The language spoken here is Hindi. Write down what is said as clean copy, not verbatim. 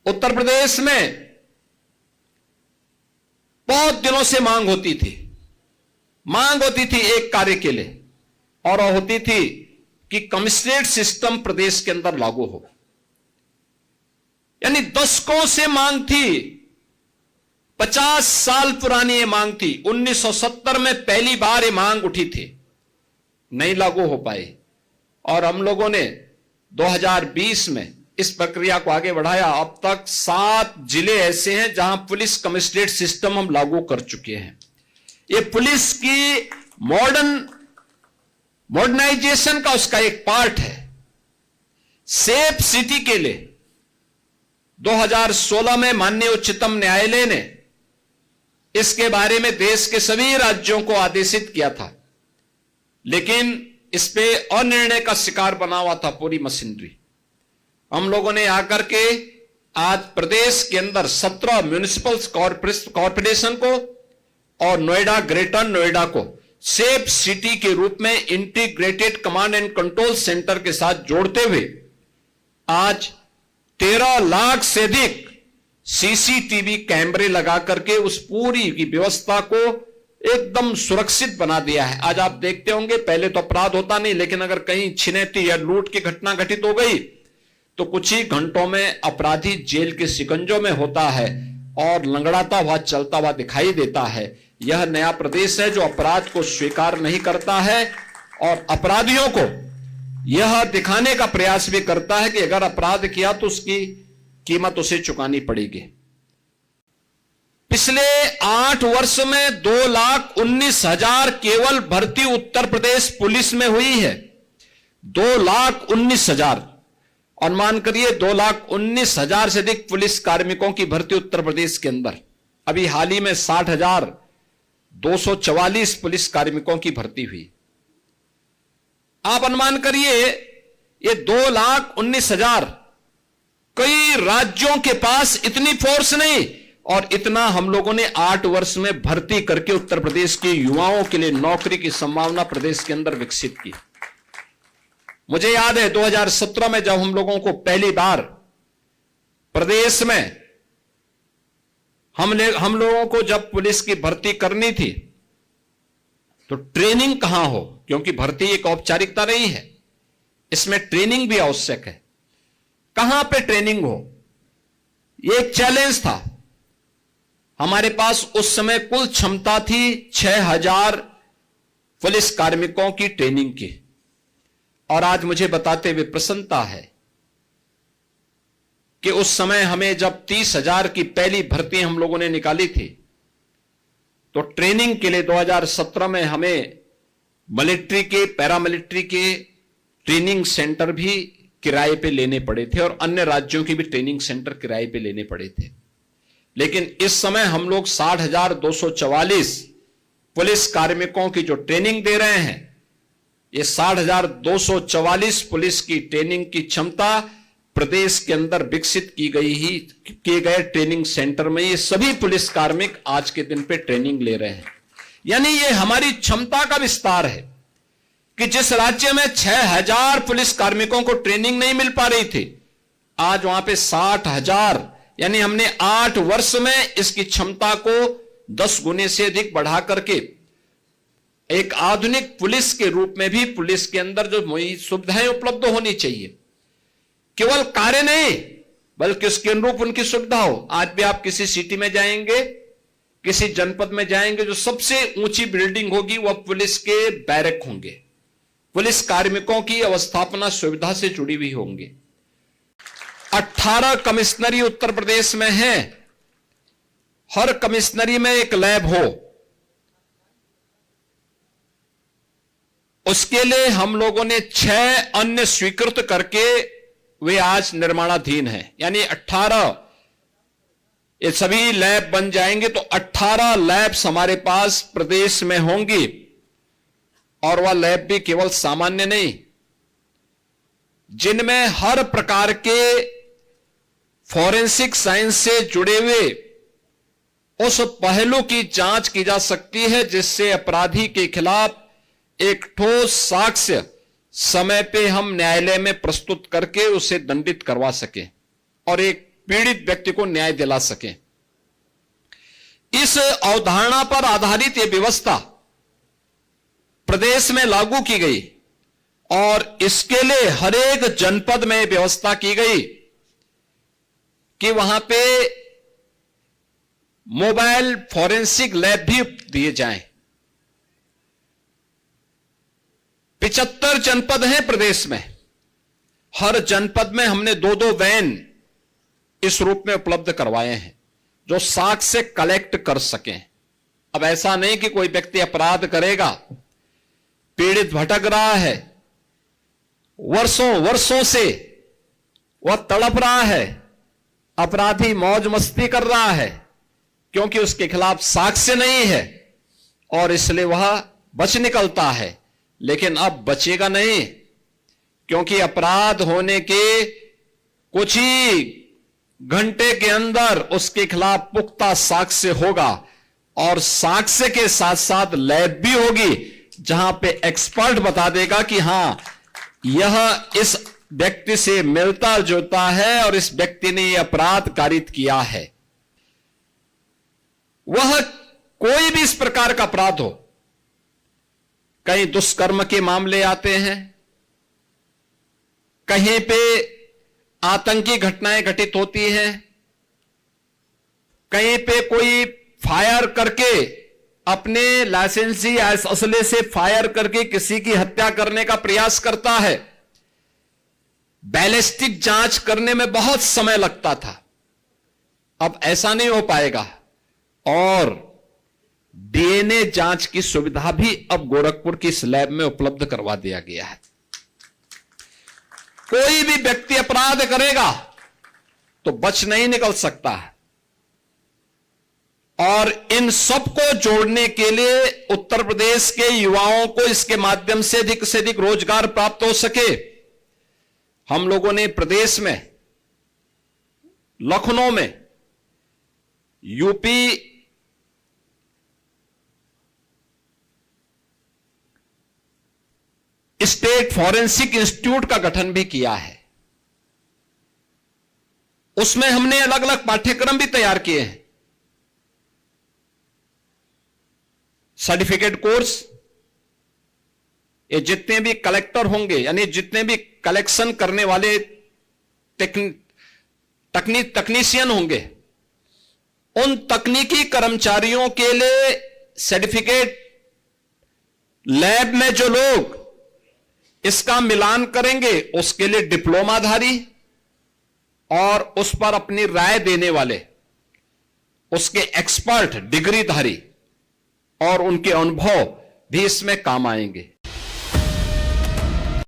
उत्तर प्रदेश में बहुत दिनों से मांग होती थी एक कार्य के लिए, और वह होती थी कि कमिश्नरेट सिस्टम प्रदेश के अंदर लागू हो। यानी दशकों से मांग थी, 50 साल पुरानी ये मांग थी। 1970 में पहली बार ये मांग उठी थी, नहीं लागू हो पाई, और हम लोगों ने 2020 में इस प्रक्रिया को आगे बढ़ाया। अब तक 7 जिले ऐसे हैं जहां पुलिस कमिश्नरेट सिस्टम हम लागू कर चुके हैं। ये पुलिस की मॉडर्नाइजेशन का उसका एक पार्ट है। सेफ सिटी के लिए 2016 में माननीय उच्चतम न्यायालय ने इसके बारे में देश के सभी राज्यों को आदेशित किया था, लेकिन इस पे अनिर्णय का शिकार बना हुआ था पूरी मशीनरी। हम लोगों ने आकर के आज प्रदेश के अंदर 17 म्युनिसिपल कॉर्पोरेशन को और नोएडा, ग्रेटर नोएडा को सेफ सिटी के रूप में integrated command and control centre के साथ जोड़ते हुए आज 13 लाख से अधिक सीसीटीवी कैमरे लगा करके उस पूरी की व्यवस्था को एकदम सुरक्षित बना दिया है। आज आप देखते होंगे, पहले तो अपराध होता नहीं, लेकिन अगर कहीं छिनैती या लूट की घटना घटित हो गई तो कुछ ही घंटों में अपराधी जेल के शिकंजों में होता है और लंगड़ाता हुआ चलता हुआ दिखाई देता है। यह नया प्रदेश है जो अपराध को स्वीकार नहीं करता है और अपराधियों को यह दिखाने का प्रयास भी करता है कि अगर अपराध किया तो उसकी कीमत उसे चुकानी पड़ेगी। पिछले 8 वर्ष में 2,19,000 केवल भर्ती उत्तर प्रदेश पुलिस में हुई है। 2,19,000, और मान करिए 2,19,000 से अधिक पुलिस कार्मिकों की भर्ती उत्तर प्रदेश के अंदर। अभी हाल ही में 60,244 पुलिस कार्मिकों की भर्ती हुई। आप अनुमान करिए ये 2,19,000, कई राज्यों के पास इतनी फोर्स नहीं, और इतना हम लोगों ने 8 वर्ष में भर्ती करके उत्तर प्रदेश के युवाओं के लिए नौकरी की संभावना प्रदेश के अंदर विकसित की। मुझे याद है 2017 में जब हम लोगों को पहली बार प्रदेश में हम लोगों को जब पुलिस की भर्ती करनी थी तो ट्रेनिंग कहां हो, क्योंकि भर्ती एक औपचारिकता नहीं है, इसमें ट्रेनिंग भी आवश्यक है। कहां पे ट्रेनिंग हो, यह एक चैलेंज था। हमारे पास उस समय कुल क्षमता थी 6,000 पुलिस कार्मिकों की ट्रेनिंग की, और आज मुझे बताते हुए प्रसन्नता है कि उस समय हमें जब 30,000 की पहली भर्ती हम लोगों ने निकाली थी तो ट्रेनिंग के लिए 2017 में हमें मिलिट्री के, पैरामिलिट्री के ट्रेनिंग सेंटर भी किराए पे लेने पड़े थे और अन्य राज्यों के भी ट्रेनिंग सेंटर किराए पे लेने पड़े थे। लेकिन इस समय हम लोग 60,244 पुलिस कार्मिकों की जो ट्रेनिंग दे रहे हैं, ये 60,244 पुलिस की ट्रेनिंग की क्षमता प्रदेश के अंदर विकसित किए गए ट्रेनिंग सेंटर में ये सभी पुलिस कार्मिक आज के दिन पे ट्रेनिंग ले रहे हैं। यानी ये हमारी क्षमता का विस्तार है कि जिस राज्य में 6,000 पुलिस कार्मिकों को ट्रेनिंग नहीं मिल पा रही थी, आज वहां पे 60,000, यानी हमने 8 वर्ष में इसकी क्षमता को 10 गुने से अधिक बढ़ा करके एक आधुनिक पुलिस के रूप में भी पुलिस के अंदर जो सुविधाएं उपलब्ध होनी चाहिए, केवल कार्य नहीं बल्कि उसके अनुरूप उनकी सुविधा हो। आज भी आप किसी सिटी में जाएंगे, किसी जनपद में जाएंगे, जो सबसे ऊंची बिल्डिंग होगी वह पुलिस के बैरक होंगे, पुलिस कार्मिकों की अवस्थापना सुविधा से जुड़ी हुई होंगी। 18 कमिश्नरी उत्तर प्रदेश में है, हर कमिश्नरी में एक लैब हो। उसके लिए हम लोगों ने 6 अन्य स्वीकृत करके वे आज निर्माणाधीन हैं। यानी 18 ये सभी लैब बन जाएंगे तो 18 लैब्स हमारे पास प्रदेश में होंगी, और वह लैब भी केवल सामान्य नहीं, जिनमें हर प्रकार के फॉरेंसिक साइंस से जुड़े हुए उस पहलू की जांच की जा सकती है जिससे अपराधी के खिलाफ एक ठोस साक्ष्य समय पे हम न्यायालय में प्रस्तुत करके उसे दंडित करवा सके। और एक पीड़ित व्यक्ति को न्याय दिला सकें। इस अवधारणा पर आधारित यह व्यवस्था प्रदेश में लागू की गई और इसके लिए हर एक जनपद में व्यवस्था की गई कि वहां पे मोबाइल फॉरेंसिक लैब भी दिए जाएं। 75 जनपद हैं प्रदेश में, हर जनपद में हमने 2-2 वैन इस रूप में उपलब्ध करवाए हैं जो साक्ष्य कलेक्ट कर सकें। अब ऐसा नहीं कि कोई व्यक्ति अपराध करेगा, पीड़ित भटक रहा है, वर्षों से वह तड़प रहा है, अपराधी मौज मस्ती कर रहा है क्योंकि उसके खिलाफ साक्ष्य नहीं है और इसलिए वह बच निकलता है, लेकिन अब बचेगा नहीं क्योंकि अपराध होने के कुछ ही घंटे के अंदर उसके खिलाफ पुख्ता साक्ष्य होगा और साक्ष्य के साथ साथ लैब भी होगी जहां पे एक्सपर्ट बता देगा कि हां यह इस व्यक्ति से मिलता जुलता है और इस व्यक्ति ने यह अपराध कारित किया है। वह कोई भी इस प्रकार का अपराध हो, कहीं दुष्कर्म के मामले आते हैं, कहीं पे आतंकी घटनाएं घटित होती हैं, कहीं पे कोई फायर करके अपने लाइसेंसी असले से फायर करके किसी की हत्या करने का प्रयास करता है। बैलिस्टिक जांच करने में बहुत समय लगता था, अब ऐसा नहीं हो पाएगा और डीएनए जांच की सुविधा भी अब गोरखपुर की इस लैब में उपलब्ध करवा दिया गया है। कोई भी व्यक्ति अपराध करेगा तो बच नहीं निकल सकता है और इन सबको जोड़ने के लिए उत्तर प्रदेश के युवाओं को इसके माध्यम से अधिक रोजगार प्राप्त हो सके, हम लोगों ने प्रदेश में लखनऊ में यूपी स्टेट फॉरेंसिक इंस्टीट्यूट का गठन भी किया है। उसमें हमने अलग अलग पाठ्यक्रम भी तैयार किए हैं, सर्टिफिकेट कोर्स। ये जितने भी कलेक्टर होंगे यानी जितने भी कलेक्शन करने वाले तकनीशियन होंगे, उन तकनीकी कर्मचारियों के लिए सर्टिफिकेट लैब में जो लोग इसका मिलान करेंगे उसके लिए डिप्लोमाधारी और उस पर अपनी राय देने वाले उसके एक्सपर्ट डिग्रीधारी और उनके अनुभव भी इसमें काम आएंगे।